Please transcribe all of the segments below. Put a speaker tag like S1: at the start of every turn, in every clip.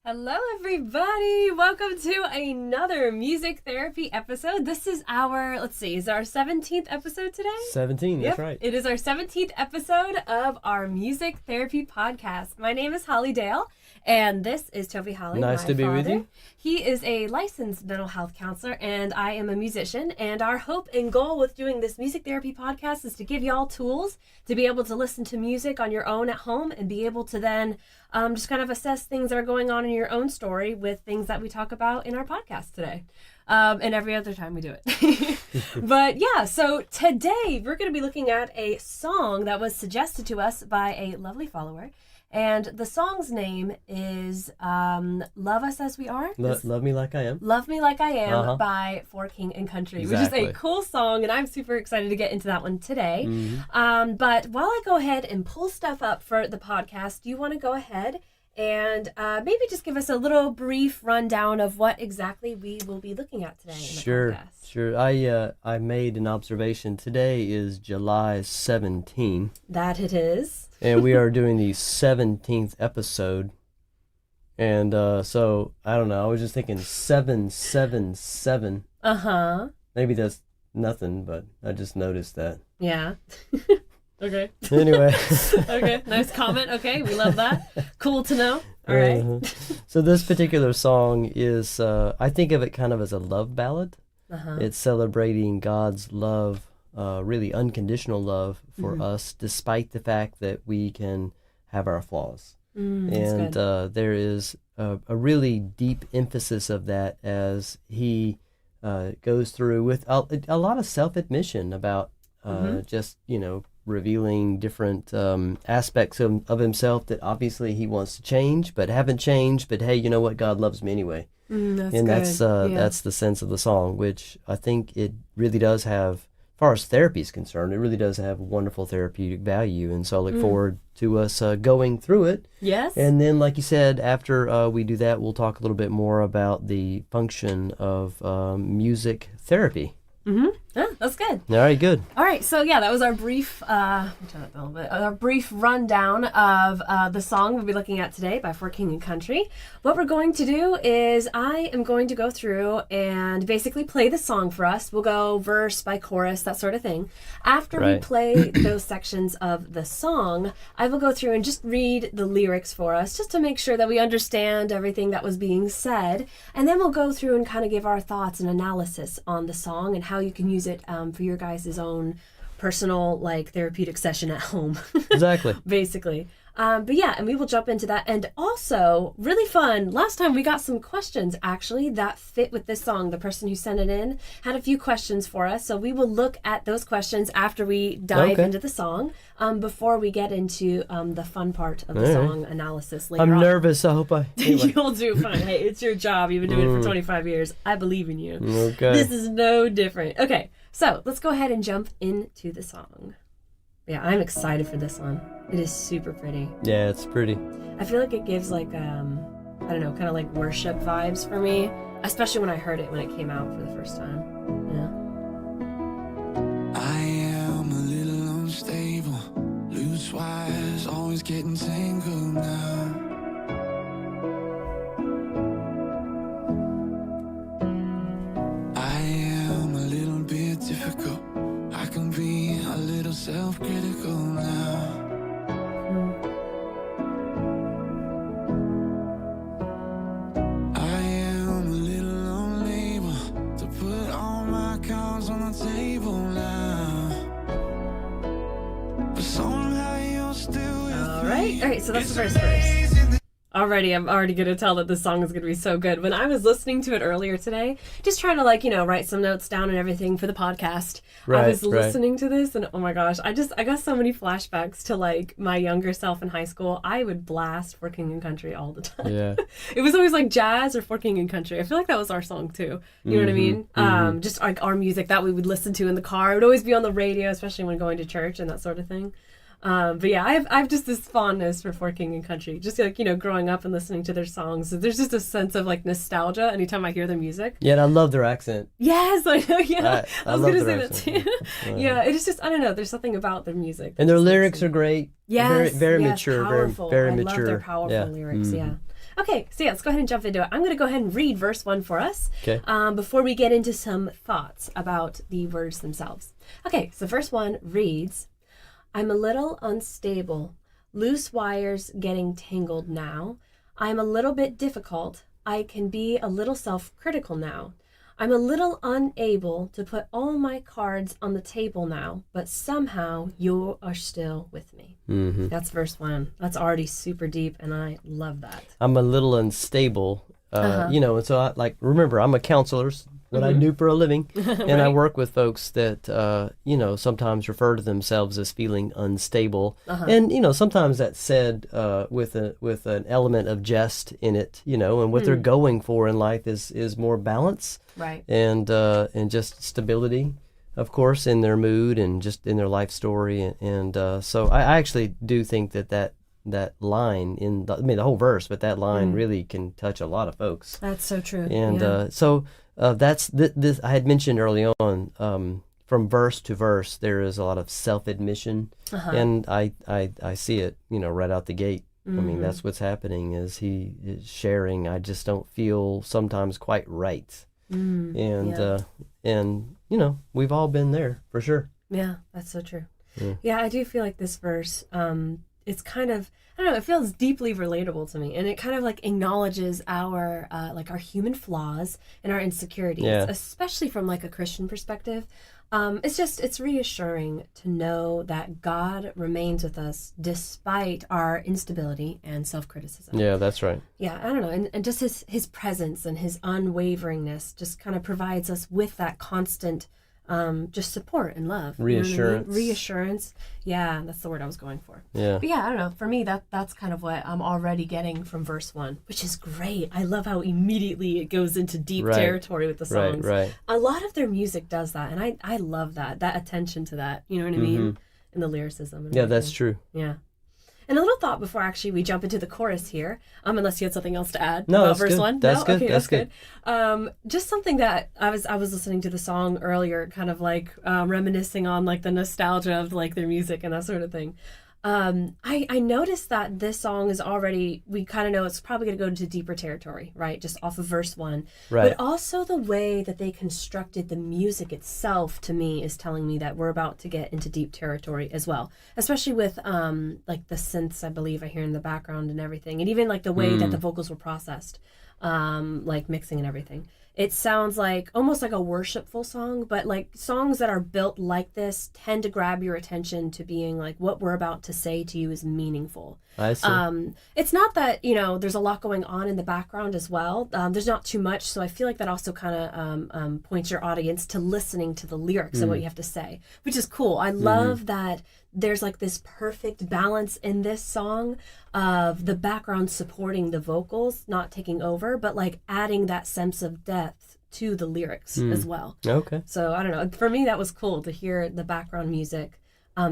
S1: Hello, everybody. Welcome to another music therapy episode. This is our, is our 17th episode today?
S2: 17, that's right.
S1: It is our 17th episode of our music therapy podcast. My name is Holly Dale, and this is Toby Holly.
S2: Nice to be with you.
S1: He is a licensed mental health counselor, and I am a musician. And our hope and goal with doing this music therapy podcast is to give y'all tools to be able to listen to music on your own at home and be able to then just kind of assess things that are going on in your own story with things that we talk about in our podcast today. And every other time we do it. But yeah, so today we're going to be looking at a song that was suggested to us by a lovely follower. And the song's name is Love Us As We Are.
S2: Love Me Like I Am.
S1: Love Me Like I Am by For King and Country,
S2: Exactly.
S1: Which is a cool song, and I'm super excited to get into that one today.
S2: Mm-hmm.
S1: But while I go ahead and pull stuff up for the podcast, do you want to go ahead and maybe just give us a little brief rundown of what exactly we will be looking at today in the podcast?
S2: Sure. I made an observation. Today is July 17.
S1: That it is.
S2: And we are doing the 17th episode. And so, I don't know, I was just thinking 777.
S1: Uh-huh.
S2: Maybe that's nothing, but I just noticed that.
S1: Yeah. Okay.
S2: Anyway.
S1: Okay, nice comment. Okay, we love that. Cool to know. All right.
S2: So this particular song is, I think of it kind of as a love ballad.
S1: Uh-huh.
S2: It's celebrating God's love, really unconditional love for us, despite the fact that we can have our flaws. And there is a really deep emphasis of that as he goes through with a lot of self-admission about just, revealing different aspects of himself that obviously he wants to change, but haven't changed. But hey, you know what? God loves me anyway. That's the sense of the song, which I think it really does have, as far as therapy is concerned, it really does have wonderful therapeutic value. And so I look forward to us going through it.
S1: Yes.
S2: And then, like you said, after we do that, we'll talk a little bit more about the function of music therapy.
S1: Yeah, that's good.
S2: All right, good.
S1: All right, so yeah, that was our brief, our brief rundown of the song we'll be looking at today by For King and Country. What we're going to do is I am going to go through and basically play the song for us. We'll go verse by chorus, that sort of thing. After we play those sections of the song, I will go through and just read the lyrics for us, just to make sure that we understand everything that was being said. And then we'll go through and kind of give our thoughts and analysis on the song and how you can use it for your guys' own personal, therapeutic session at home.
S2: Exactly.
S1: Basically. But yeah, and we will jump into that. And also, really fun, last time we got some questions, actually, that fit with this song. The person who sent it in had a few questions for us. So we will look at those questions after we dive into the song, before we get into the fun part of the song analysis later on.
S2: I'm nervous. I hope anyway.
S1: You'll do fine. Hey, it's your job. You've been doing it for 25 years. I believe in you.
S2: Okay.
S1: This is no different. Okay, so let's go ahead and jump into the song. Yeah, I'm excited for this one. It is super pretty.
S2: Yeah, it's pretty.
S1: I feel like it gives I don't know, kind of like worship vibes for me, especially when I heard it when it came out for the first time. Yeah.
S3: I am a little unstable, loose wires always getting tangled now. I am a little bit difficult. I can be a little self-critical now. I am a little unable to put all my cards on the table now. But somehow you're still with
S1: All right, so that's the first verse. Already, I'm already going to tell that this song is going to be so good. When I was listening to it earlier today, just trying to write some notes down and everything for the podcast, I was listening to this and oh my gosh, I got so many flashbacks to my younger self in high school. I would blast For King and Country all the time.
S2: Yeah.
S1: It was always jazz or For King and Country. I feel like that was our song too. You know what I mean? Just our music that we would listen to in the car. It would always be on the radio, especially when going to church and that sort of thing. But yeah, I've just this fondness for King and Country. Just growing up and listening to their songs. There's just a sense of nostalgia anytime I hear their music.
S2: Yeah, and I love their accent.
S1: Yes, I know. Yeah, I was
S2: love
S1: gonna say
S2: their
S1: that too. Yeah, it's just I don't know. There's something about their music.
S2: And their lyrics are great.
S1: Yes,
S2: very
S1: yes,
S2: mature.
S1: Powerful.
S2: Very
S1: I
S2: mature.
S1: love their powerful lyrics. Yeah. Okay, so yeah, let's go ahead and jump into it. I'm going to go ahead and read verse 1 for us before we get into some thoughts about the words themselves. Okay, so verse 1 reads, I'm a little unstable, loose wires getting tangled now. I'm a little bit difficult. I can be a little self-critical now. I'm a little unable to put all my cards on the table now, but somehow you are still with me.
S2: Mm-hmm.
S1: That's verse 1. That's already super deep, and I love that.
S2: I'm a little unstable, and so remember, I'm a counselor, what I do for a living, and I work with folks that, sometimes refer to themselves as feeling unstable, and, sometimes that's said with an element of jest in it, and what they're going for in life is more balance.
S1: Right.
S2: And just stability, of course, in their mood and just in their life story. And so I actually do think that line the whole verse, but that line really can touch a lot of folks.
S1: That's so true.
S2: And so that's this. I had mentioned early on, from verse to verse, there is a lot of self-admission, and I see it, right out the gate. I mean, that's what's happening is he is sharing, I just don't feel sometimes quite right. And we've all been there for sure.
S1: Yeah, that's so true. Yeah, I do feel like this verse, it's kind of, I don't know, it feels deeply relatable to me, and it kind of like acknowledges our our human flaws and our insecurities, especially from like a Christian perspective. It's reassuring to know that God remains with us despite our instability and self-criticism.
S2: Yeah, that's right.
S1: Yeah, I don't know. And just his presence and his unwaveringness just kind of provides us with that constant just support and love.
S2: Reassurance.
S1: You know what I mean? Reassurance. Yeah, that's the word I was going for.
S2: Yeah.
S1: But yeah, I don't know. For me, that's kind of what I'm already getting from verse 1, which is great. I love how immediately it goes into deep territory with the songs.
S2: Right.
S1: A lot of their music does that, and I love that attention to that. You know what I mean? And the lyricism. And
S2: everything. That's true.
S1: Yeah. And a little thought before actually we jump into the chorus here, unless you had something else to add
S2: about
S1: verse
S2: good.
S1: 1.
S2: That's good.
S1: Okay,
S2: that's good.
S1: Just something that I was listening to the song earlier, kind of like reminiscing on like the nostalgia of like their music and that sort of thing. I noticed that this song is already, we kind of know it's probably going to go into deeper territory, right? Just off of verse 1.
S2: Right.
S1: But also the way that they constructed the music itself, to me, is telling me that we're about to get into deep territory as well. Especially with like the synths, I believe I hear in the background and everything. And even like the way that the vocals were processed, like mixing and everything. It sounds like almost like a worshipful song, but like songs that are built like this tend to grab your attention to being like what we're about to say to you is meaningful.
S2: I see.
S1: It's not that, there's a lot going on in the background as well. There's not too much. So I feel like that also kind of points your audience to listening to the lyrics and what you have to say, which is cool. I love that there's like this perfect balance in this song of the background supporting the vocals, not taking over, but like adding that sense of depth to the lyrics as well.
S2: Okay.
S1: So I don't know. For me, that was cool to hear the background music,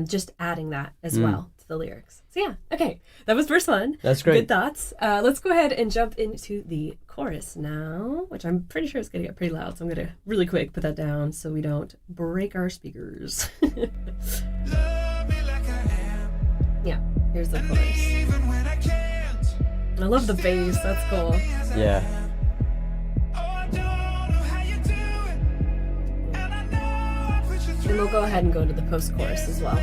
S1: just adding that as well to the lyrics. So yeah, okay. That was verse 1.
S2: That's great.
S1: Good thoughts. Let's go ahead and jump into the chorus now, which I'm pretty sure is going to get pretty loud. So I'm going to really quick put that down so we don't break our speakers. Yeah, here's the chorus. I love the bass. That's cool.
S2: Yeah.
S1: And we'll go ahead and go to the post-chorus as well.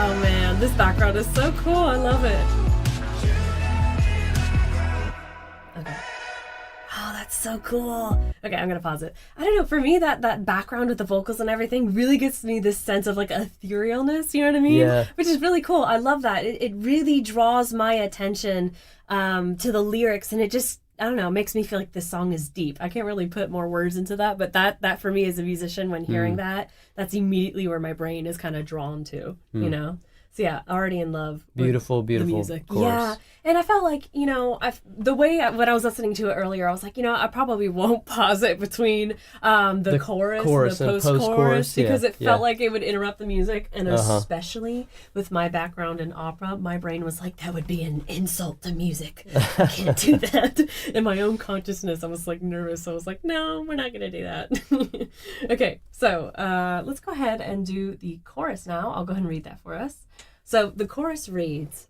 S1: Oh man, this background is so cool. I love it. Okay. Oh, that's so cool. Okay, I'm gonna pause it. I don't know, for me that background with the vocals and everything really gives me this sense of like etherealness, you know what I mean?
S2: Yeah.
S1: Which is really cool. I love that. It really draws my attention to the lyrics, and it just, I don't know, makes me feel like this song is deep. I can't really put more words into that, but that for me as a musician, when hearing that, that's immediately where my brain is kind of drawn to, you know? So yeah, already in love with
S2: Beautiful
S1: the music.
S2: chorus.
S1: Yeah, And I felt like, the way when I was listening to it earlier, I was like, I probably won't pause it between the chorus and the post-chorus because it felt like it would interrupt the music. And especially with my background in opera, my brain was like, that would be an insult to music. I can't do that. In my own consciousness, I was like nervous. I was like, no, we're not going to do that. Okay, so let's go ahead and do the chorus now. I'll go ahead and read that for us. So the chorus reads,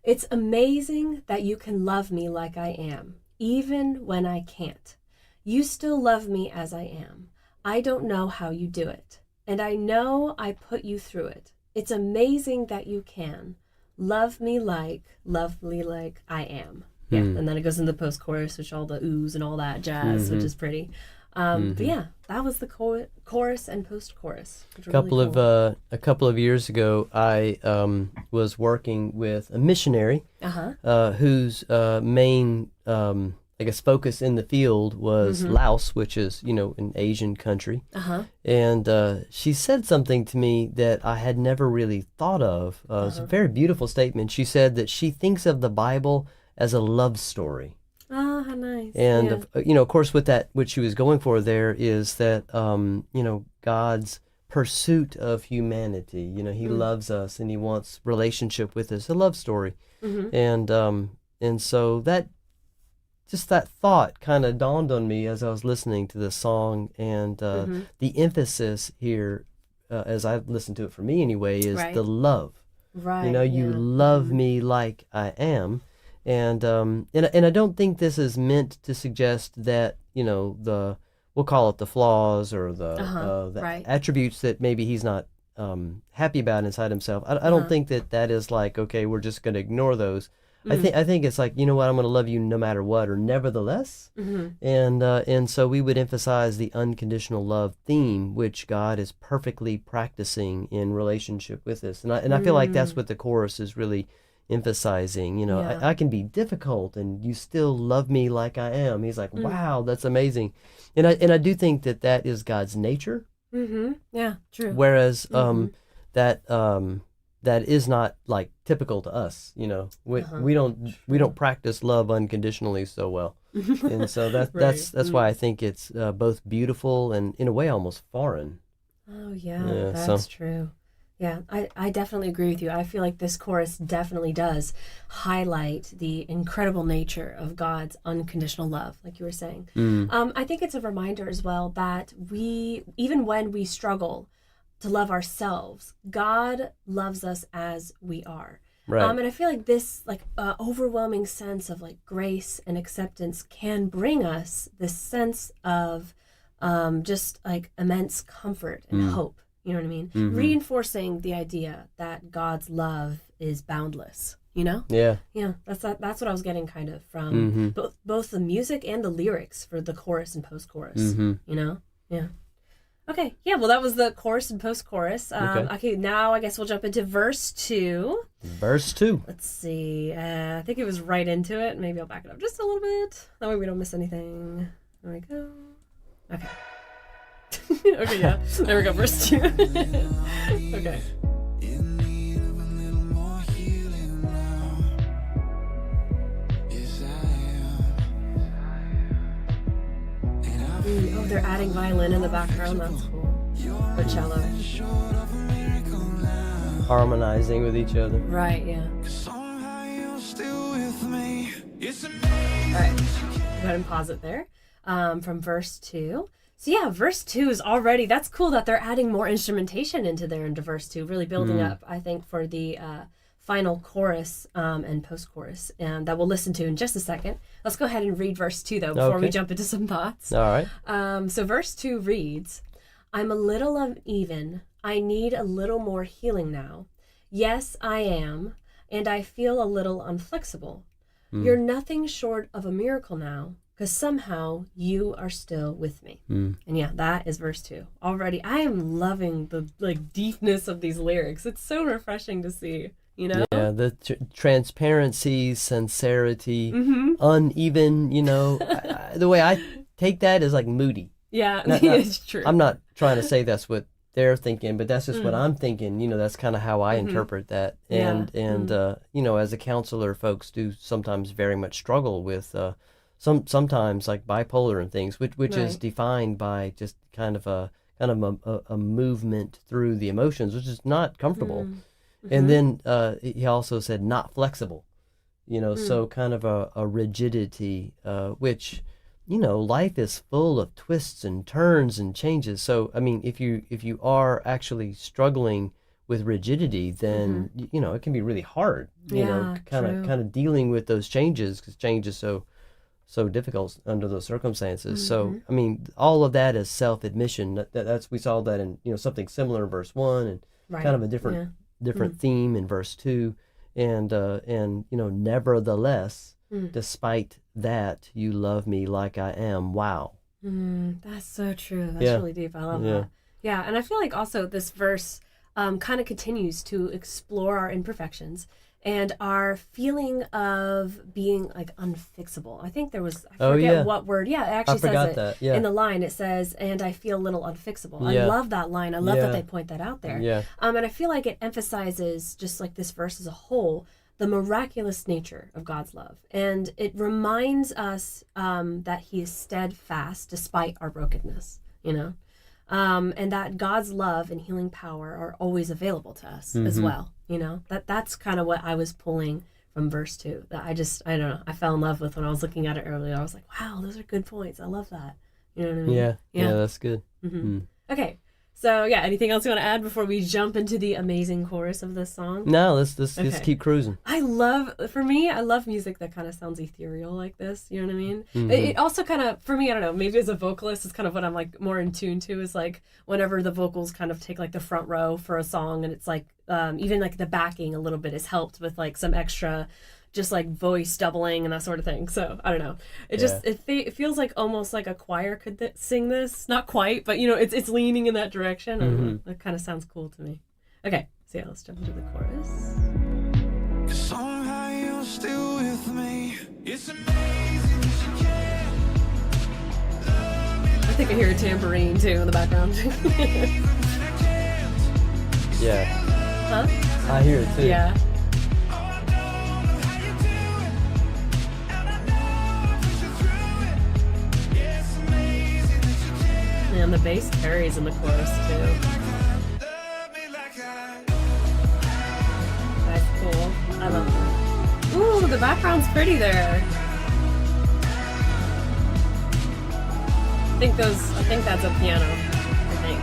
S1: "It's amazing that you can love me like I am, even when I can't. You still love me as I am. I don't know how you do it, and I know I put you through it. It's amazing that you can love me like I am." Yeah, and then it goes into the post-chorus, which all the oohs and all that jazz, which is pretty. But yeah, that was the chorus and post-chorus.
S2: A couple of years ago, I was working with a missionary whose main, focus in the field was Laos, which is, an Asian country. And she said something to me that I had never really thought of. It was a very beautiful statement. She said that she thinks of the Bible as a love story.
S1: Oh, how nice.
S2: And, of course, what she was going for there is that, God's pursuit of humanity. He loves us and he wants relationship with us, a love story. And so that thought kind of dawned on me as I was listening to the song. And the emphasis here, as I've listened to it for me anyway, is the love.
S1: Right.
S2: You love me like I am. And I don't think this is meant to suggest that, we'll call it the flaws or the attributes that maybe he's not happy about inside himself. I don't think that is like, okay, we're just going to ignore those. I think it's like, I'm going to love you no matter what, or nevertheless. And so we would emphasize the unconditional love theme, which God is perfectly practicing in relationship with us. And I feel like that's what the chorus is really emphasizing. I can be difficult and you still love me like I am. He's like, wow, that's amazing. And I do think that is God's nature.
S1: Yeah, true.
S2: Whereas that is not like typical to us. We don't practice love unconditionally so well. And so that's why I think it's both beautiful and in a way almost foreign.
S1: Oh yeah, that's true. Yeah, I definitely agree with you. I feel like this chorus definitely does highlight the incredible nature of God's unconditional love, like you were saying. I think it's a reminder as well that even when we struggle to love ourselves, God loves us as we are.
S2: Right.
S1: And I feel like this overwhelming sense of grace and acceptance can bring us this sense of just immense comfort and hope. You know what I mean? Reinforcing the idea that God's love is boundless. Yeah. Yeah. That's what I was getting kind of from both the music and the lyrics for the chorus and post-chorus. Yeah. Okay. Yeah. Well, that was the chorus and post-chorus. Okay. Now I guess we'll jump into verse 2.
S2: Verse 2.
S1: Let's see. I think it was right into it. Maybe I'll back it up just a little bit. That way we don't miss anything. There we go. Okay. Okay, yeah. There we go, verse 2. Okay. Oh, they're adding violin in the background. That's cool. Or cello.
S2: Harmonizing with each other.
S1: Right, yeah. Alright. Go ahead and pause it there. From verse 2. So yeah, verse 2 is already, that's cool that they're adding more instrumentation into verse 2, really building up, I think, for the final chorus and post-chorus that we'll listen to in just a second. Let's go ahead and read verse 2, though, before we jump into some thoughts.
S2: All right.
S1: So verse 2 reads, "I'm a little uneven. I need a little more healing now. Yes, I am, and I feel a little unflexible. You're nothing short of a miracle now. Because somehow you are still with me." And yeah, that is verse 2. Already, I am loving the deepness of these lyrics. It's so refreshing to see, Yeah,
S2: the transparency, sincerity, uneven, the way I take that is moody.
S1: Yeah, it's true.
S2: I'm not trying to say that's what they're thinking, but that's just what I'm thinking. That's kind of how I interpret that. And as a counselor, folks do sometimes very much struggle with sometimes like bipolar and things, which is defined by just kind of a movement through the emotions, which is not comfortable. And then he also said not flexible, so kind of a rigidity, which, life is full of twists and turns and changes. So, I mean, if you are actually struggling with rigidity, then, it can be really hard, kind of dealing with those changes, because change is so difficult under those circumstances. So, I mean, all of that is self-admission. That's we saw that in, something similar in verse 1 and kind of a different theme in verse 2. And nevertheless, despite that, you love me like I am. Wow.
S1: That's so true. That's really deep. I love that. Yeah, and I feel like also this verse kind of continues to explore our imperfections and our feeling of being like unfixable. I think there was, I forget what word. Yeah, it actually says it in the line. It says, and I feel a little unfixable. I love that line. I love that they point that out there. Yeah. And I feel like it emphasizes, just like this verse as a whole, the miraculous nature of God's love. And it reminds us that he is steadfast despite our brokenness, and that God's love and healing power are always available to us as well. That's kind of what I was pulling from verse 2. That I don't know, I fell in love with when I was looking at it earlier. I was like, wow, those are good points. I love that. You know what I mean? Yeah, that's good. Okay. So, anything else you want to add before we jump into the amazing chorus of this song?
S2: No, let's keep cruising.
S1: I love music that kind of sounds ethereal like this. You know what I mean? It also kind of, for me, I don't know, maybe as a vocalist, it's kind of what I'm like more in tune to, is like whenever the vocals kind of take like the front row for a song, and it's like even like the backing a little bit is helped with like some extra just like voice doubling and that sort of thing. So I don't know. It feels like almost like a choir could sing this. Not quite, but it's leaning in that direction. I don't know. That kind of sounds cool to me. Okay, so let's jump into the chorus.
S3: Somehow you're still with me. It's amazing that you can love me.
S1: I think I hear a tambourine too in the background.
S2: Yeah.
S1: Huh?
S2: I hear it too.
S1: Yeah. And the bass carries in the chorus too. That's cool. I love that. Ooh, the background's pretty there. I think that's a piano. I think.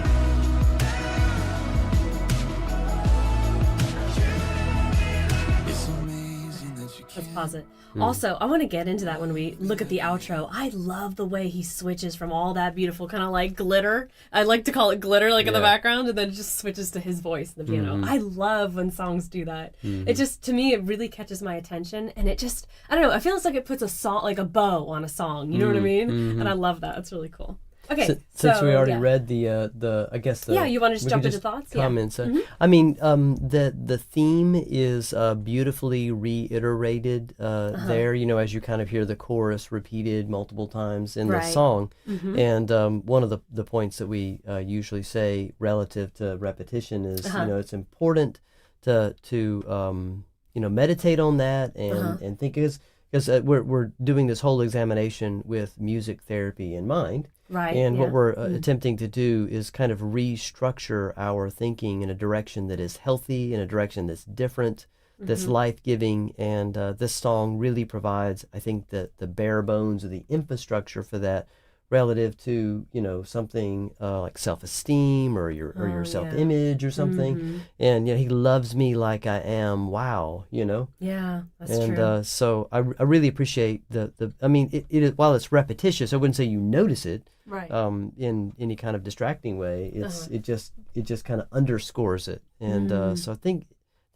S1: Let's pause it. Also, I want to get into that when we look at the outro. I love the way he switches from all that beautiful kind of like glitter. I like to call it glitter, like in the background, and then it just switches to his voice in the piano. I love when songs do that. It just, to me, it really catches my attention, and it just, I don't know, it feels like it puts a song, like a bow on a song. You know what I mean? And I love that. It's really cool. Okay,
S2: since we already read the I guess the
S1: you want to just jump into thoughts?
S2: Comments. I mean, the theme is beautifully reiterated there. As you kind of hear the chorus repeated multiple times in the song, and one of the points that we usually say relative to repetition is it's important to meditate on that and think, because we're doing this whole examination with music therapy in mind.
S1: Right.
S2: And what we're attempting to do is kind of restructure our thinking in a direction that is healthy, in a direction that's different, that's life-giving. And this song really provides, I think, the bare bones of the infrastructure for that, relative to something like self-esteem or your self-image or something. And he loves me like I am. Wow.
S1: Yeah, that's true.
S2: And so I really appreciate the I mean, it while it's repetitious, I wouldn't say you notice it in any kind of distracting way. It's it just kind of underscores it. And so I think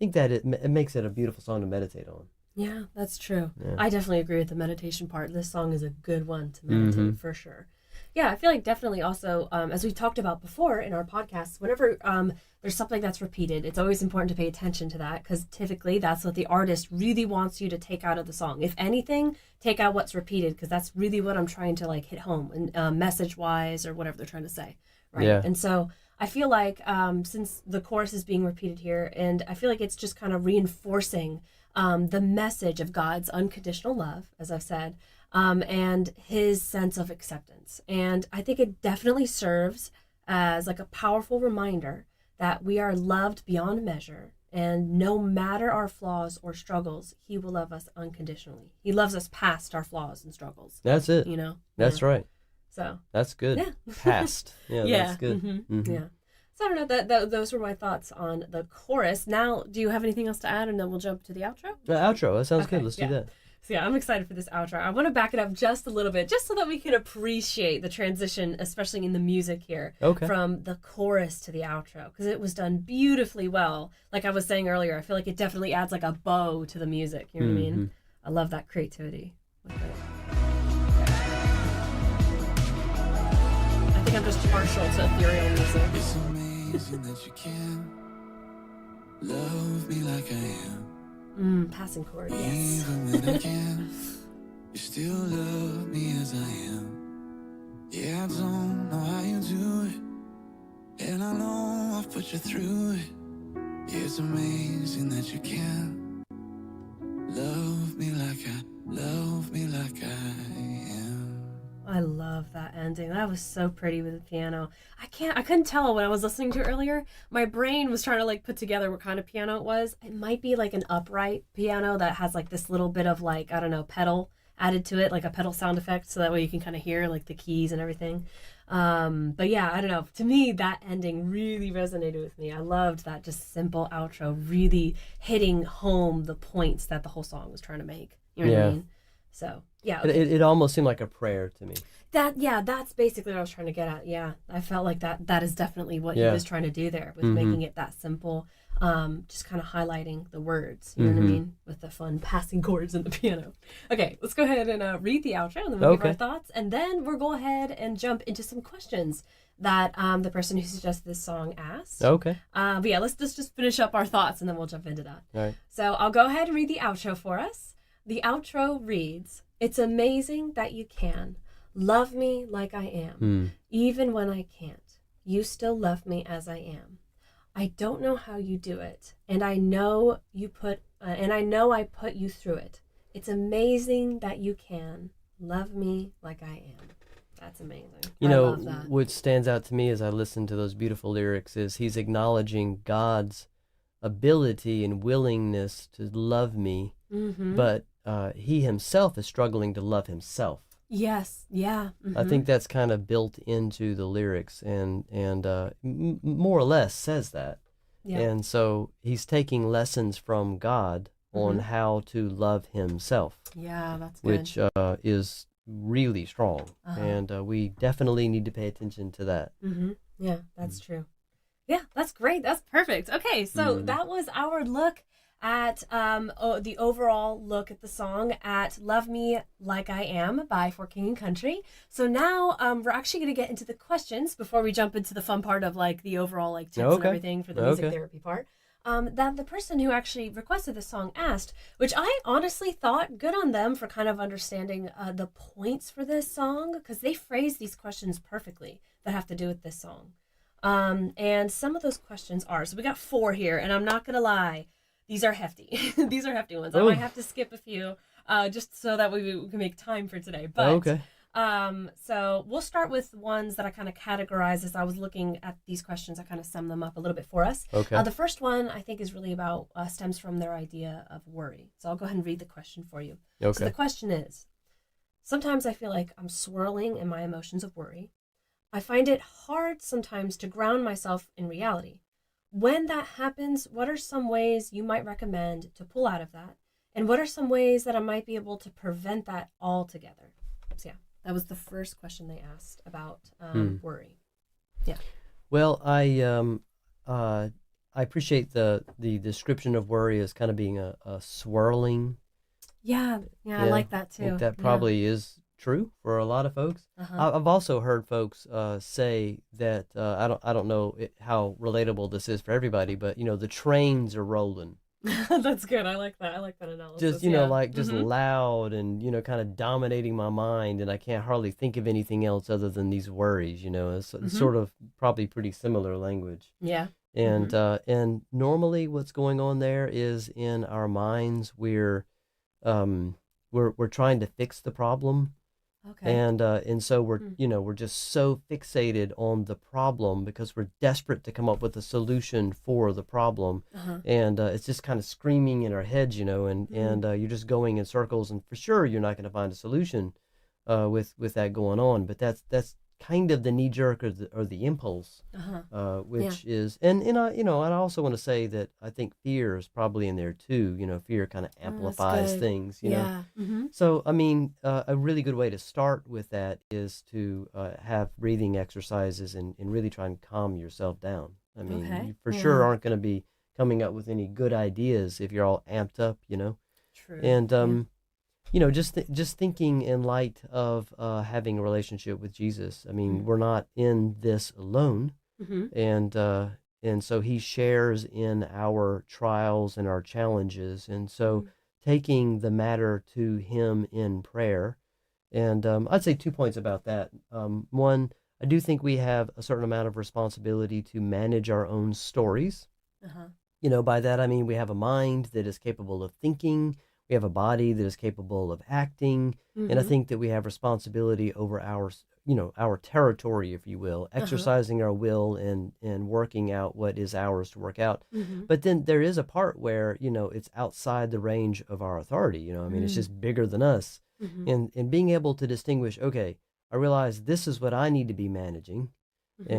S2: that it makes it a beautiful song to meditate on.
S1: Yeah, that's true. Yeah. I definitely agree with the meditation part. This song is a good one to meditate for sure. Yeah, I feel like definitely also, as we talked about before in our podcasts, whenever there's something that's repeated, it's always important to pay attention to that, because typically that's what the artist really wants you to take out of the song. If anything, take out what's repeated, because that's really what I'm trying to like hit home, and message-wise or whatever they're trying to say. Right. Yeah. And so I feel like since the chorus is being repeated here, and I feel like it's just kind of reinforcing the message of God's unconditional love, as I've said, and his sense of acceptance. And I think it definitely serves as like a powerful reminder that we are loved beyond measure, and no matter our flaws or struggles, he will love us unconditionally. He loves us past our flaws and struggles.
S2: That's it. That's right.
S1: So
S2: that's good.
S1: Yeah.
S2: Past. Yeah, that's good.
S1: Yeah. So I don't know. That those were my thoughts on the chorus. Now, do you have anything else to add, and then we'll jump to the outro?
S2: The outro. That sounds good. Let's do that.
S1: So yeah, I'm excited for this outro. I want to back it up just a little bit, just so that we can appreciate the transition, especially in the music here, from the chorus to the outro, because it was done beautifully well. Like I was saying earlier, I feel like it definitely adds like a bow to the music. You know what I mean? I love that creativity with it. I think I'm just partial to ethereal music.
S3: It's amazing that you can love me like I am.
S1: Passing chord, yes.
S3: Even when I can, you still love me as I am. Yeah, I don't know how you do it, and I know I've put you through it. Yeah, it's amazing that you can love me like I am.
S1: I love that ending. That was so pretty with the piano. I couldn't tell when I was listening to it earlier. My brain was trying to like put together what kind of piano it was. It might be like an upright piano that has like this little bit of like, I don't know, pedal added to it, like a pedal sound effect, so that way you can kind of hear like the keys and everything. But yeah, I don't know. To me, that ending really resonated with me. I loved that just simple outro, really hitting home the points that the whole song was trying to make. You know what I mean? So yeah,
S2: it almost seemed like a prayer to me.
S1: That's basically what I was trying to get at. Yeah, I felt like that is definitely what he was trying to do there with making it that simple, just kind of highlighting the words. You know what I mean, with the fun passing chords in the piano. Okay, let's go ahead and read the outro, and then we'll give our thoughts, and then we'll go ahead and jump into some questions that the person who suggested this song asked. But yeah, let's just finish up our thoughts, and then we'll jump into that.
S2: All right.
S1: So I'll go ahead and read the outro for us. The outro reads, "It's amazing that you can love me like I am, even when I can't. You still love me as I am. I don't know how you do it, and I know I put you through it. It's amazing that you can love me like I am." That's amazing.
S2: I love that. What stands out to me as I listen to those beautiful lyrics is he's acknowledging God's ability and willingness to love me, but he himself is struggling to love himself.
S1: Yes, yeah.
S2: I think that's kind of built into the lyrics, and more or less says that. Yeah. And so he's taking lessons from God on how to love himself.
S1: Yeah, that's
S2: good. Which is really strong, and we definitely need to pay attention to that.
S1: Yeah, that's true. Yeah, that's great. That's perfect. Okay, so that was our look at the overall look at the song at Love Me Like I Am by For King and Country. So now we're actually going to get into the questions before we jump into the fun part of like the overall like tips and everything for the music therapy part. That the person who actually requested the song asked, which I honestly thought good on them for kind of understanding the points for this song, because they phrase these questions perfectly that have to do with this song. And some of those questions are, so we got 4 here, and I'm not going to lie, these are hefty. These are hefty ones. I might have to skip a few just so that we can make time for today. But so we'll start with ones that I kind of categorized as I was looking at these questions. I kind of summed them up a little bit for us. The first one I think is really about stems from their idea of worry. So I'll go ahead and read the question for you. So the question is, sometimes I feel like I'm swirling in my emotions of worry. I find it hard sometimes to ground myself in reality. When that happens, what are some ways you might recommend to pull out of that? And what are some ways that I might be able to prevent that altogether? So yeah, that was the first question they asked about worry. Yeah.
S2: Well, I appreciate the description of worry as kind of being a swirling.
S1: Yeah, I like that too.
S2: I think that probably is true for a lot of folks. I've also heard folks say that I don't know how relatable this is for everybody, but the trains are rolling.
S1: That's good. I like that. I like that analysis.
S2: Just,
S1: Yeah.
S2: like just
S1: Mm-hmm.
S2: loud and, kind of dominating my mind, and I can't hardly think of anything else other than these worries, it's
S1: Mm-hmm.
S2: sort of probably pretty similar language.
S1: Yeah. Mm-hmm.
S2: And normally what's going on there is in our minds, um, we're trying to fix the problem.
S1: Okay.
S2: And so we're
S1: Mm.
S2: we're just so fixated on the problem because we're desperate to come up with a solution for the problem,
S1: Uh-huh.
S2: and it's just kind of screaming in our heads, and
S1: Mm-hmm.
S2: you're just going in circles, and for sure you're not going to find a solution with that going on. But that's kind of the knee jerk or the impulse,
S1: Uh-huh. Yeah.
S2: which is, and I also want to say that I think fear is probably in there too. Fear kind of
S1: Oh, that's
S2: amplifies
S1: good.
S2: things.
S1: Yeah. Mm-hmm.
S2: So, I mean, a really good way to start with that is to have breathing exercises and really try and calm yourself down. I mean,
S1: Okay.
S2: you for sure
S1: Yeah.
S2: aren't going to be coming up with any good ideas if you're all amped up.
S1: True.
S2: And,
S1: Yeah.
S2: just thinking in light of having a relationship with Jesus. I mean,
S1: Mm.
S2: we're not in this alone,
S1: Mm-hmm.
S2: and so he shares in our trials and our challenges, and so
S1: Mm.
S2: taking the matter to him in prayer. And I'd say 2 points about that. One, I do think we have a certain amount of responsibility to manage our own stories.
S1: Uh-huh.
S2: By that I mean we have a mind that is capable of thinking, we have a body that is capable of acting, and I
S1: Mm-hmm.
S2: think that we have responsibility over our territory, if you will,
S1: Uh-huh.
S2: exercising our will and working out what is ours to work out.
S1: Mm-hmm.
S2: But then there is a part where, it's outside the range of our authority, I mean, it's
S1: Mm.
S2: just bigger than us.
S1: Mm-hmm.
S2: And being able to distinguish, okay, I realize this is what I need to be managing,
S1: Mm-hmm.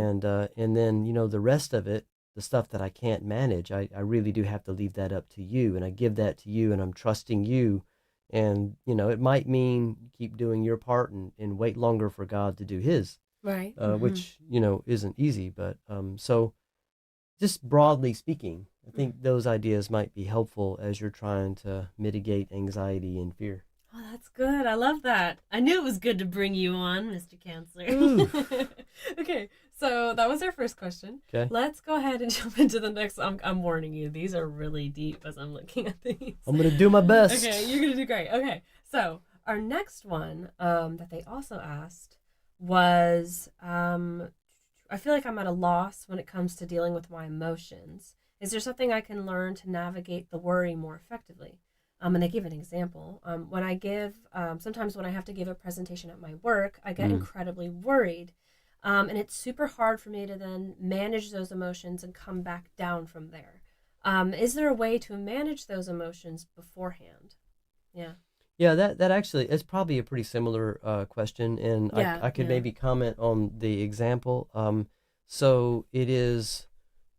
S2: and then the rest of it, the stuff that I can't manage, I really do have to leave that up to you, and I give that to you, and I'm trusting you. And it might mean keep doing your part and wait longer for God to do his,
S1: Right. Mm-hmm.
S2: which isn't easy. But so just broadly speaking, I
S1: Mm.
S2: think those ideas might be helpful as you're trying to mitigate anxiety and fear.
S1: Oh, that's good. I love that. I knew it was good to bring you on, Mr. Counselor.
S2: Ooh.
S1: Okay, so that was our first question.
S2: Okay.
S1: Let's go ahead and jump into the next. I'm warning you; these are really deep as I'm looking at these.
S2: I'm gonna do my best.
S1: Okay, you're gonna do great. Okay, so our next one that they also asked was I feel like I'm at a loss when it comes to dealing with my emotions. Is there something I can learn to navigate the worry more effectively? And they give an example. When I give, sometimes when I have to give a presentation at my work, I get
S2: Mm.
S1: incredibly worried. And it's super hard for me to then manage those emotions and come back down from there. Is there a way to manage those emotions beforehand? Yeah.
S2: Yeah, that actually is probably a pretty similar question, and I,
S1: Yeah.
S2: I could
S1: Yeah.
S2: maybe comment on the example. So it is,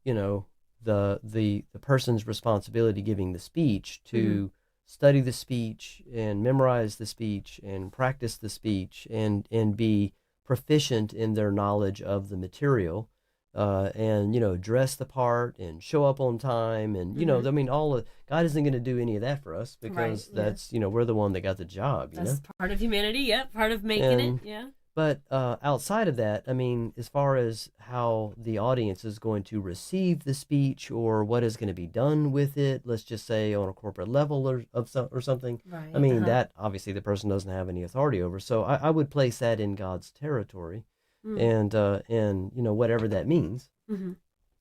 S2: you know, the person's responsibility giving the speech
S1: Mm-hmm.
S2: to study the speech and memorize the speech and practice the speech and be proficient in their knowledge of the material, and dress the part and show up on time, and
S1: Mm-hmm.
S2: I mean, all of God isn't going to do any of that for us
S1: Right.
S2: because
S1: Yeah.
S2: that's we're the one that got the job.
S1: That's part of humanity. Yep. Part of making it.
S2: And
S1: Yeah.
S2: but outside of that, I mean, as far as how the audience is going to receive the speech or what is going to be done with it, let's just say on a corporate level or something. I
S1: Right.
S2: mean,
S1: Uh-huh.
S2: that obviously the person doesn't have any authority over. So I would place that in God's territory,
S1: Mm.
S2: and whatever that means.
S1: Mm-hmm.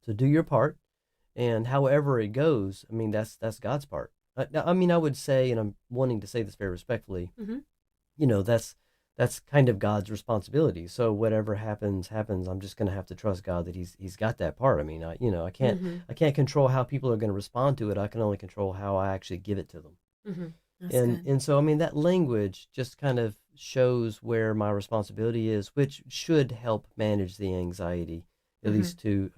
S2: So do your part, and however it goes, I mean, that's God's part. I mean, I would say, and I'm wanting to say this very respectfully,
S1: Mm-hmm.
S2: that's kind of God's responsibility. So whatever happens. I'm just going to have to trust God that he's got that part. I mean, I can't
S1: Mm-hmm.
S2: I can't control how people are going to respond to it. I can only control how I actually give it to them.
S1: Mm-hmm. That's
S2: And
S1: good.
S2: and so I mean that language just kind of shows where my responsibility is, which should help manage the anxiety, at
S1: Mm-hmm.
S2: least to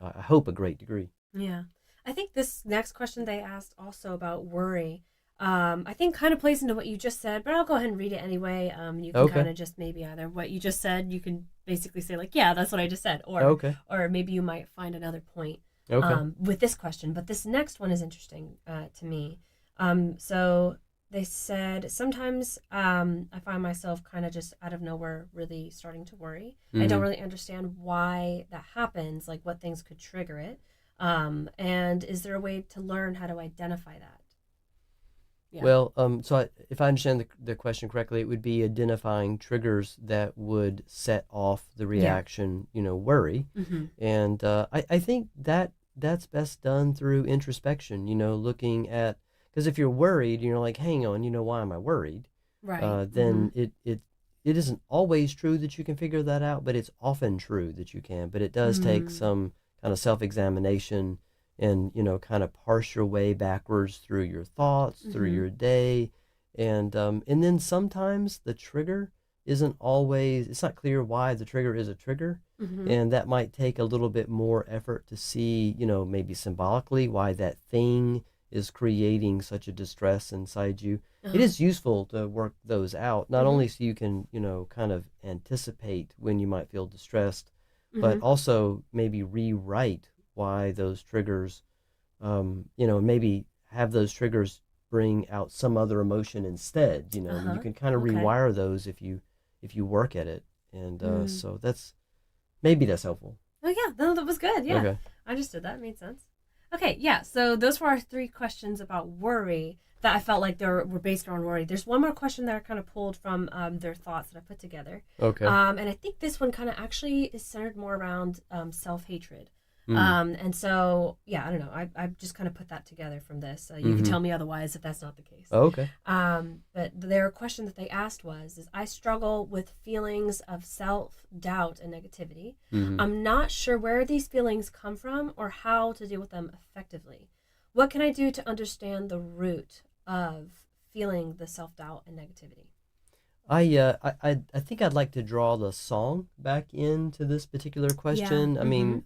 S2: I hope a great degree.
S1: Yeah. I think this next question they asked also about worry, I think kind of plays into what you just said, but I'll go ahead and read it anyway. You can kind
S2: Okay.
S1: of just maybe either what you just said, you can basically say like, yeah, that's what I just said,
S2: Okay.
S1: or maybe you might find another point
S2: Okay.
S1: with this question. But this next one is interesting to me. So they said sometimes I find myself kind of just out of nowhere really starting to worry. I don't
S2: Mm-hmm.
S1: really understand why that happens, like what things could trigger it. And is there a way to learn how to identify that? Yeah.
S2: Well, if I understand the question correctly, it would be identifying triggers that would set off the reaction, worry.
S1: Mm-hmm.
S2: And I think that's best done through introspection, looking at, because if you're worried, you're like, hang on, why am I worried?
S1: Right.
S2: Then it isn't always true that you can figure that out, but it's often true that you can. But it does take some kind of self-examination and, kind of parse your way backwards through your thoughts, through your day. And then sometimes the trigger isn't always, it's not clear why the trigger is a trigger. And that might take a little bit more effort to see, maybe symbolically why that thing is creating such a distress inside you. It is useful to work those out, not only so you can, kind of anticipate when you might feel distressed, but also maybe rewrite why those triggers, maybe have those triggers bring out some other emotion instead. You can kind of rewire those if you work at it. And so that's helpful.
S1: Oh yeah, no, that was good. Yeah,
S2: okay.
S1: I understood that. It made sense. Okay, yeah. So those were our 3 questions about worry that I felt like were based around worry. There's one more question that I kind of pulled from their thoughts that I put together.
S2: Okay.
S1: And I think this one kind of actually is centered more around self-hatred. And so, yeah, I don't know. I just kind of put that together from this. You can tell me otherwise if that's not the case.
S2: Oh, okay.
S1: But their question that they asked is I struggle with feelings of self-doubt and negativity. I'm not sure where these feelings come from or how to deal with them effectively. What can I do to understand the root of feeling the self-doubt and negativity?
S2: I think I'd like to draw the song back into this particular question.
S1: Yeah.
S2: I mean,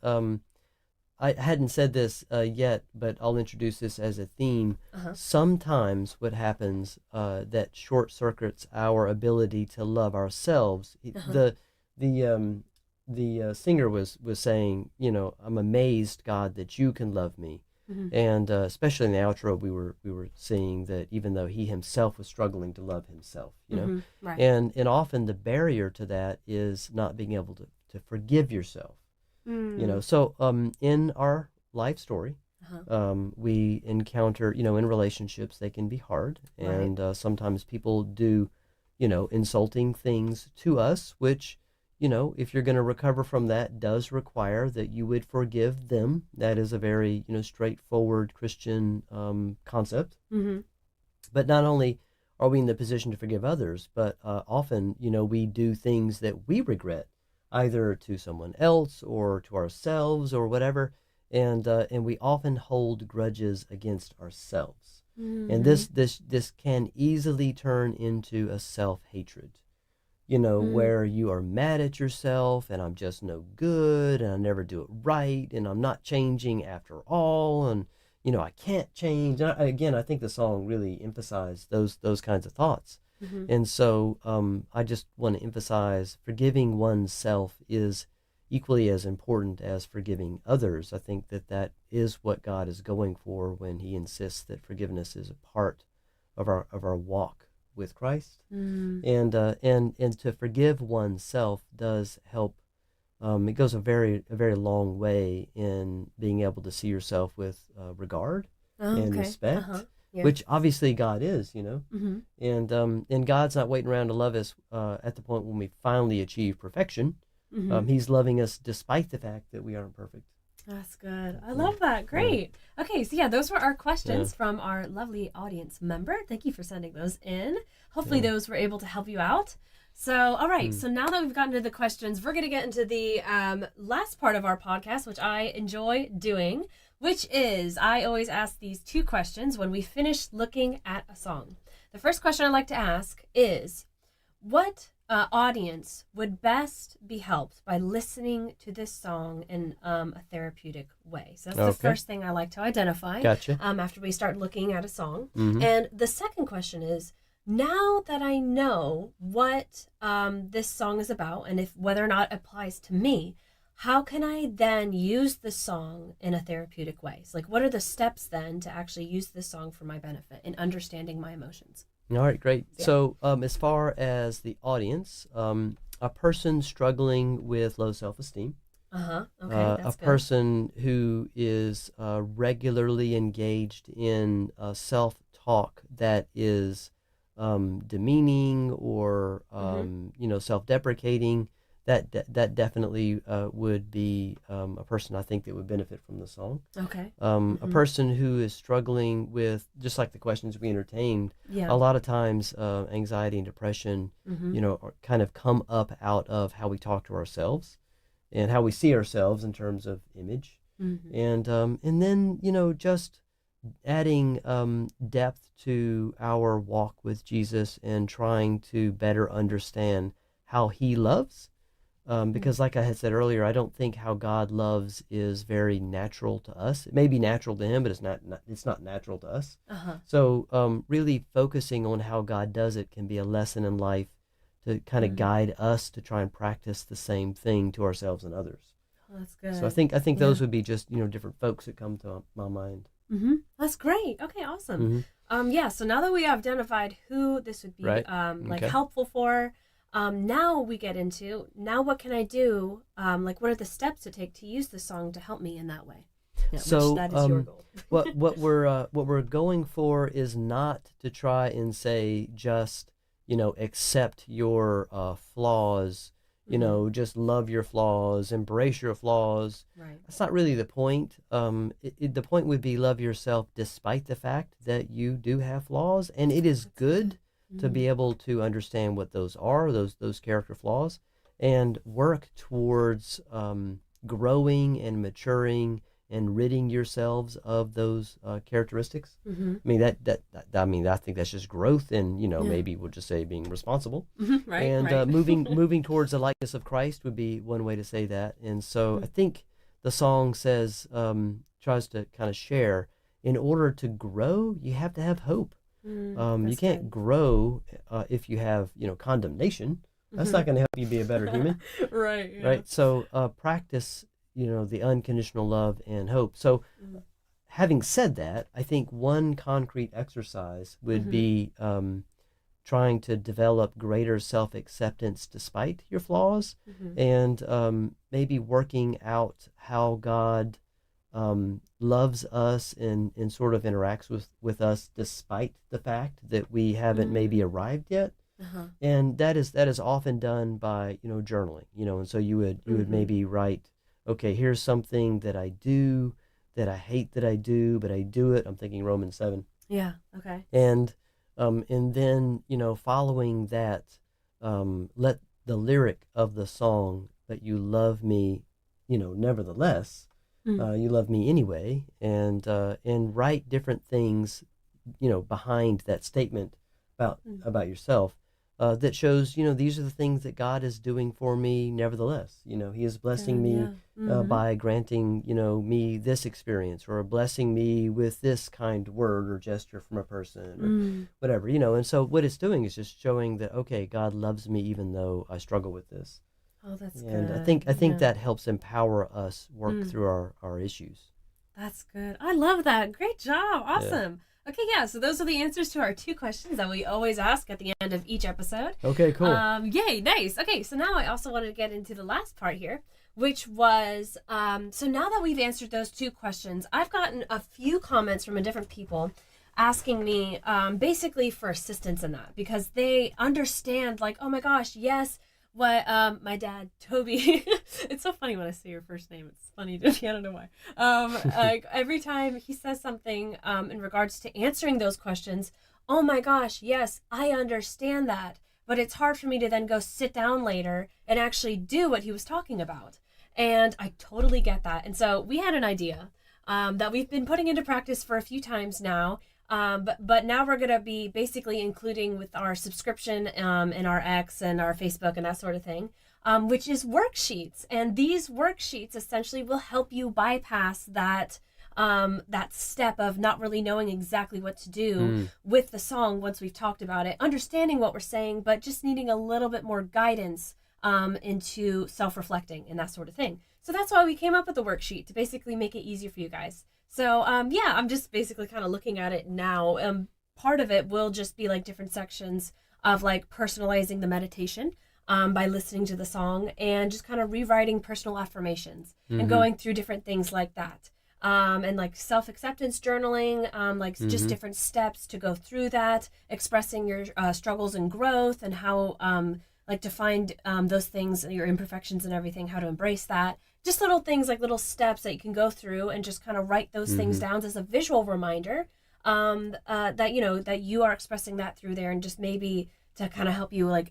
S2: I hadn't said this yet, but I'll introduce this as a theme. Sometimes what happens that short circuits our ability to love ourselves. The singer was saying, I'm amazed, God, that you can love me. And especially in the outro, we were seeing that even though he himself was struggling to love himself,
S1: Right.
S2: and often the barrier to that is not being able to forgive yourself. So in our life story, we encounter, in relationships, they can be hard. And sometimes people do, insulting things to us, which, if you're going to recover from that, does require that you would forgive them. That is a very, straightforward Christian concept. But not only are we in the position to forgive others, but often, we do things that we regret, either to someone else or to ourselves or whatever, and we often hold grudges against ourselves, and this can easily turn into a self-hatred, where you are mad at yourself, and I'm just no good, and I never do it right, and I'm not changing after all, and I can't change. Again, I think the song really emphasized those kinds of thoughts. And so I just want to emphasize forgiving oneself is equally as important as forgiving others. I think that is what God is going for when he insists that forgiveness is a part of our walk with Christ. And to forgive oneself does help. It goes a very long way in being able to see yourself with regard and respect. Yeah. Which obviously God is, and God's not waiting around to love us at the point when we finally achieve perfection. He's loving us despite the fact that we aren't perfect.
S1: That's good. I love that. Great. Yeah. Okay, so those were our questions from our lovely audience member. Thank you for sending those in. Hopefully those were able to help you out. So, all right. So now that we've gotten to the questions, we're going to get into the last part of our podcast, which I enjoy doing, which is I always ask these 2 questions when we finish looking at a song. The first question I like to ask is, what audience would best be helped by listening to this song in a therapeutic way? So that's the first thing I like to identify.
S2: Gotcha.
S1: After we start looking at a song. And the second question is, now that I know what this song is about and whether or not it applies to me, how can I then use the song in a therapeutic way? So, what are the steps then to actually use this song for my benefit in understanding my emotions?
S2: All right, great. Yeah. So as far as the audience, a person struggling with low self-esteem,
S1: Okay,
S2: A
S1: that's good.
S2: person who is regularly engaged in self-talk that is demeaning or self-deprecating, that definitely would be a person I think that would benefit from the song.
S1: Okay.
S2: A person who is struggling with, just like the questions we entertained,
S1: Yeah.
S2: a lot of times anxiety and depression, kind of come up out of how we talk to ourselves and how we see ourselves in terms of image, and then just adding depth to our walk with Jesus and trying to better understand how He loves. Because, like I had said earlier, I don't think how God loves is very natural to us. It may be natural to Him, but it's not natural to us. So, really focusing on how God does it can be a lesson in life to kind of guide us to try and practice the same thing to ourselves and others.
S1: Oh, that's good.
S2: So I think those would be just different folks that come to my mind.
S1: That's great. Okay, awesome. Yeah, so now that we have identified who this would be
S2: Right.
S1: like
S2: Okay.
S1: helpful for, now we get into, now what can I do? Like what are the steps to take to use the song to help me in that way? Yeah,
S2: So
S1: which that is your goal.
S2: what we're going for is not to try and say just accept your flaws, just love your flaws, embrace your flaws.
S1: Right.
S2: That's not really the point. The point would be love yourself despite the fact that you do have flaws, and it is good to be able to understand what those are, those character flaws, and work towards growing and maturing and ridding yourselves of those characteristics. I mean I think that's just growth, and maybe we'll just say being responsible.
S1: Right.
S2: And
S1: right.
S2: moving towards the likeness of Christ would be one way to say that. And so I think the song says, tries to kind of share, in order to grow, you have to have hope. You can't grow if you have condemnation. That's not going to help you be a better human.
S1: Right. Yeah.
S2: Right. So practice the unconditional love and hope. So having said that, I think one concrete exercise would be trying to develop greater self-acceptance despite your flaws, and maybe working out how God loves us and sort of interacts with us despite the fact that we haven't maybe arrived yet. And that is often done by journaling, and so you would maybe write, okay, here's something that I do that I hate that I do, but I do it. I'm thinking Romans 7.
S1: Yeah. Okay.
S2: And then following that, let the lyric of the song, that you love me, nevertheless, you love me anyway, and write different things, behind that statement about yourself, that shows, these are the things that God is doing for me nevertheless. He is blessing me by granting, me this experience, or blessing me with this kind word or gesture from a person, or whatever, and so what it's doing is just showing that, okay, God loves me even though I struggle with this.
S1: Oh, that's
S2: And
S1: good.
S2: I think that helps empower us work through our issues.
S1: That's good. I love that. Great job. Awesome. Okay, yeah, so those are the answers to our 2 questions that we always ask at the end of each episode.
S2: Okay, cool.
S1: Yay, nice. Okay, so now I also wanted to get into the last part here, which was, so now that we've answered those 2 questions, I've gotten a few comments from different people asking me basically for assistance in that, because they understand, like, oh my gosh, yes, what my dad Toby it's so funny when I say your first name, it's funny to me, I don't know why. Like every time he says something in regards to answering those questions, oh my gosh, yes, I understand that, but it's hard for me to then go sit down later and actually do what he was talking about. And I totally get that. And so we had an idea that we've been putting into practice for a few times now. But now we're going to be basically including with our subscription in our X and our Facebook and that sort of thing, which is worksheets. And these worksheets essentially will help you bypass that step of not really knowing exactly what to do with the song once we've talked about it, understanding what we're saying, but just needing a little bit more guidance into self-reflecting and that sort of thing. So that's why we came up with the worksheet, to basically make it easier for you guys. So, yeah, I'm just basically kind of looking at it now. Part of it will just be like different sections of like personalizing the meditation. by listening to the song and just kind of rewriting personal affirmations and going through different things like that. And like self-acceptance journaling, just different steps to go through that, expressing your struggles and growth and how to find those things, your imperfections and everything, how to embrace that. Just little things, like little steps that you can go through and just kind of write those things down as a visual reminder that you are expressing that through there, and just maybe to kind of help you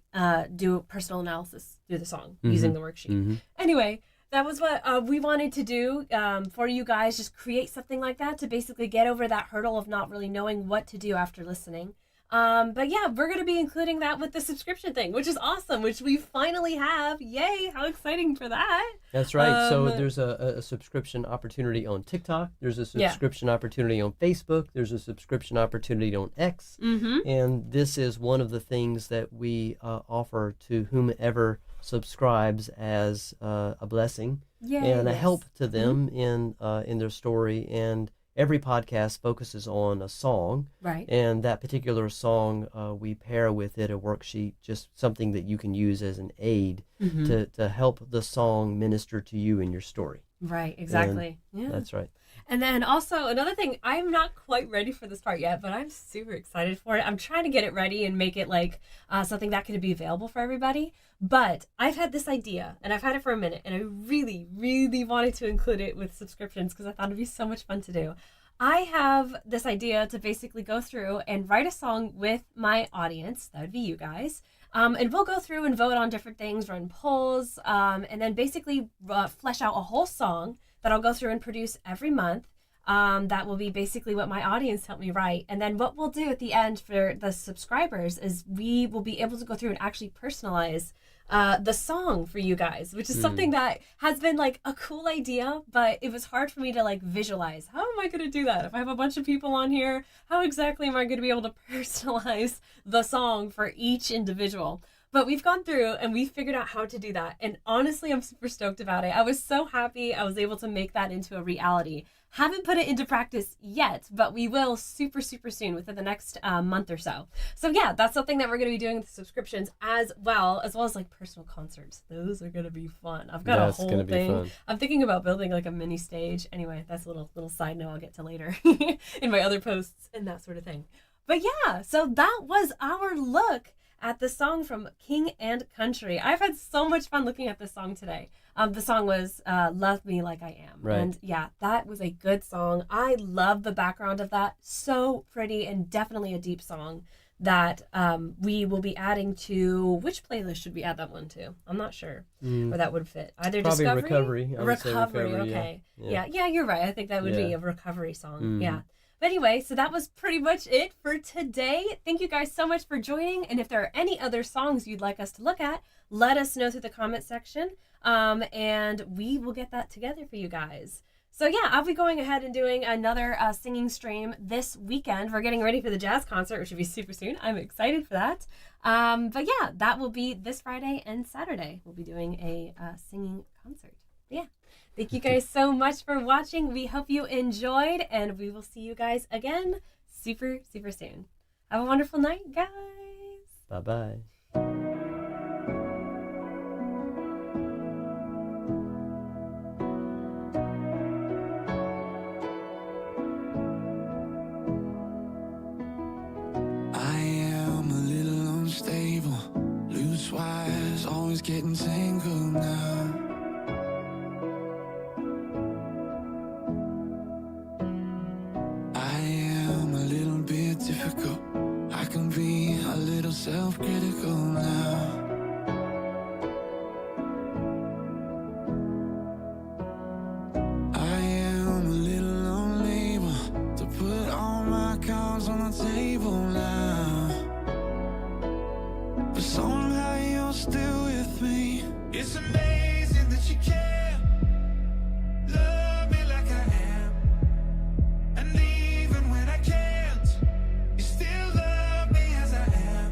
S1: do personal analysis through the song using the worksheet. Anyway, that was what we wanted to do for you guys, just create something like that to basically get over that hurdle of not really knowing what to do after listening. But yeah, we're going to be including that with the subscription thing, which is awesome, which we finally have. Yay, how exciting for that.
S2: That's right. So there's a subscription opportunity on TikTok. There's a subscription opportunity on Facebook. There's a subscription opportunity on X. And this is one of the things that we offer to whomever subscribes as a blessing and a help to them in their story. And every podcast focuses on a song,
S1: right?
S2: And that particular song, we pair with it a worksheet, just something that you can use as an aid to help the song minister to you in your story.
S1: Right, exactly.
S2: And that's right.
S1: And then also another thing, I'm not quite ready for this part yet, but I'm super excited for it. I'm trying to get it ready and make it something that could be available for everybody. But I've had this idea, and I've had it for a minute, and I really, really wanted to include it with subscriptions because I thought it'd be so much fun to do. I have this idea to basically go through and write a song with my audience. That would be you guys. And we'll go through and vote on different things, run polls, and then basically flesh out a whole song that I'll go through and produce every month. That will be basically what my audience helped me write. And then what we'll do at the end for the subscribers is we will be able to go through and actually personalize the song for you guys, which is something that has been a cool idea, but it was hard for me to visualize. How am I going to do that? If I have a bunch of people on here, how exactly am I going to be able to personalize the song for each individual? But we've gone through and we figured out how to do that. And honestly, I'm super stoked about it. I was so happy I was able to make that into a reality. Haven't put it into practice yet, but we will super, super soon, within the next month or so. So yeah, that's something that we're going to be doing with the subscriptions as well as personal concerts. Those are going to be fun. I've got a whole thing. I'm thinking about building a mini stage. Anyway, that's a little side note I'll get to later in my other posts and that sort of thing. But yeah, so that was our look at the song from King and Country. I've had so much fun looking at this song today. The song was Love Me Like I Am.
S2: Right.
S1: And yeah, that was a good song. I love the background of that. So pretty, and definitely a deep song that we will be adding to. Which playlist should we add that one to? I'm not sure where that would fit. Either
S2: probably
S1: Discovery?
S2: Recovery,
S1: okay. Yeah, you're right. I think that would be a recovery song. Yeah. But anyway, so that was pretty much it for today. Thank you guys so much for joining. And if there are any other songs you'd like us to look at, let us know through the comment section. And we will get that together for you guys. So yeah, I'll be going ahead and doing another singing stream this weekend. We're getting ready for the jazz concert, which will be super soon. I'm excited for that. But yeah, that will be this Friday and Saturday. We'll be doing a singing concert. Yeah. Thank you guys so much for watching. We hope you enjoyed, and we will see you guys again super, super soon. Have a wonderful night, guys.
S2: Bye-bye.
S3: I am a little unstable, loose wires, always getting tangled now. I am a little bit difficult, I can be a little self-critical now. I am a little unable to put all my cards on the table now, but somehow you're still with me. It's amazing that you care.